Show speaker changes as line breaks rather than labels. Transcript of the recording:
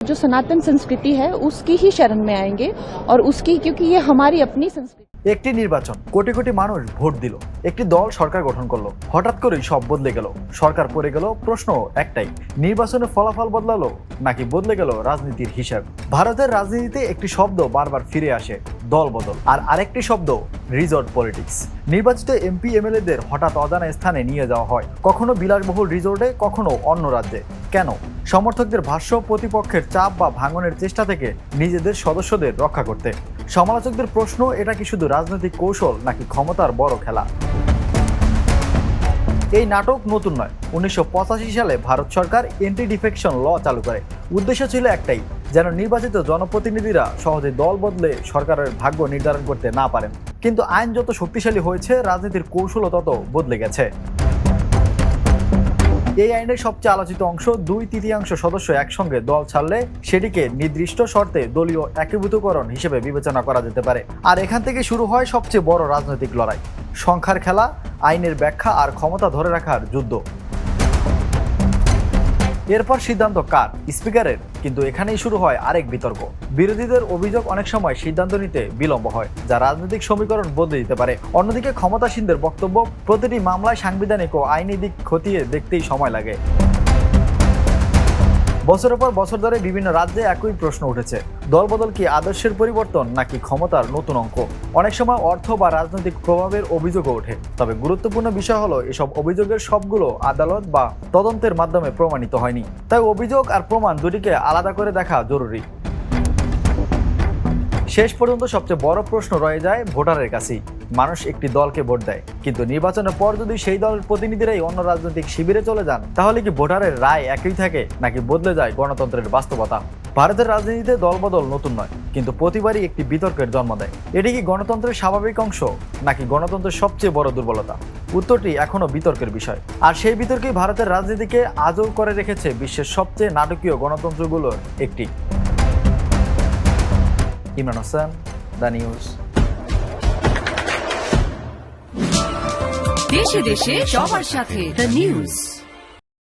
जो सनातन संस्कृति है उसकी ही शरण में आएंगे और उसकी, क्योंकि ये हमारी अपनी संस्कृति।
একটি নির্বাচন, কোটি কোটি মানুষ ভোট দিল, একটি দল সরকার গঠন করলো, হঠাৎ করেই সব বদলে গেল, সরকার পড়ে গেল। প্রশ্ন একটাই, নির্বাচনের ফলাফল বদলালো নাকি বদলে গেল রাজনীতির হিসাব? ভারতের রাজনীতিতে একটি শব্দ বারবার ফিরে আসে, দল বদল, আর আরেকটি শব্দ রিসর্ট পলিটিক্স। নির্বাচিত এমপি এমএলএদের হঠাৎ অজানা স্থানে নিয়ে যাওয়া হয়, কখনো বিলাসবহুল রিসোর্টে, কখনো অন্য রাজ্যে। কেন? সমর্থকদের ভাষ্য, প্রতিপক্ষের চাপ বা ভাঙনের চেষ্টা থেকে নিজেদের সদস্যদের রক্ষা করতে। সমালোচকদের প্রশ্ন, এটা কি শুধু রাজনৈতিক কৌশল নাকি ক্ষমতার বড় খেলা? এই নাটক নতুন নয়। 1985 সালে ভারত সরকার এন্টি ডিফেকশন ল চালু করে। উদ্দেশ্য ছিল একটাই, যেন নির্বাচিত জনপ্রতিনিধিরা সহজে দল বদলে সরকারের ভাগ্য নির্ধারণ করতে না পারেন। কিন্তু আইন যত শক্তিশালী হয়েছে, রাজনীতির কৌশলও তত বদলে গেছে। এই আইনের সবচেয়ে আলোচিত অংশ, 2/3 সদস্য একসঙ্গে দল ছাড়লে সেটিকে নির্দিষ্ট শর্তে দলীয় একীভূতকরণ হিসেবে বিবেচনা করা যেতে পারে। আর এখান থেকে শুরু হয় সবচেয়ে বড় রাজনৈতিক লড়াই, সংখ্যার খেলা, আইনের ব্যাখ্যা আর ক্ষমতা ধরে রাখার যুদ্ধ। এরপর সিদ্ধান্ত কার? স্পিকারের। কিন্তু এখানেই শুরু হয় আরেক বিতর্ক। বিরোধীদের অভিযোগ, অনেক সময় সিদ্ধান্ত নিতে বিলম্ব হয়, যা রাজনৈতিক সমীকরণ বদলে দিতে পারে। অন্যদিকে ক্ষমতাসীনদের বক্তব্য, প্রতিটি মামলায় সাংবিধানিক ও আইনি দিক খতিয়ে দেখতেই সময় লাগে। বছরের পর বছর ধরে বিভিন্ন রাজ্যে একই প্রশ্ন উঠেছে, দলবদল কি আদর্শের পরিবর্তন নাকি ক্ষমতার নতুন অঙ্ক? অনেক সময় অর্থ বা রাজনৈতিক প্রভাবের অভিযোগও ওঠে। তবে গুরুত্বপূর্ণ বিষয় হলো, এসব অভিযোগের সবগুলো আদালত বা তদন্তের মাধ্যমে প্রমাণিত হয়নি। তাই অভিযোগ আর প্রমাণ দুটিকে আলাদা করে দেখা জরুরি। শেষ পর্যন্ত সবচেয়ে বড় প্রশ্ন রয়ে যায় ভোটারের কাছেই। মানুষ একটি দলকে ভোট দেয়, কিন্তু নির্বাচনের পর যদি সেই দলের প্রতিনিধিরাই অন্য রাজনৈতিক শিবিরে চলে যান, তাহলে কি ভোটারের রায় একই থাকে নাকি বদলে যায় গণতন্ত্রের বাস্তবতা? ভারতের রাজনীতিতে দলবদল নতুন নয়, কিন্তু প্রতিবারই একটি বিতর্কের জন্ম দেয়। এটি কি গণতন্ত্রের স্বাভাবিক অংশ নাকি গণতন্ত্রের সবচেয়ে বড় দুর্বলতা? উত্তরটি এখনো বিতর্কের বিষয়। আর সেই বিতর্কই ভারতের রাজনীতিকে আজও করে রেখেছে বিশ্বের সবচেয়ে নাটকীয় গণতন্ত্রগুলোর একটি। Imran Hossain, the news.
দেশে দেশে সবার সাথে দ্য নিউজ।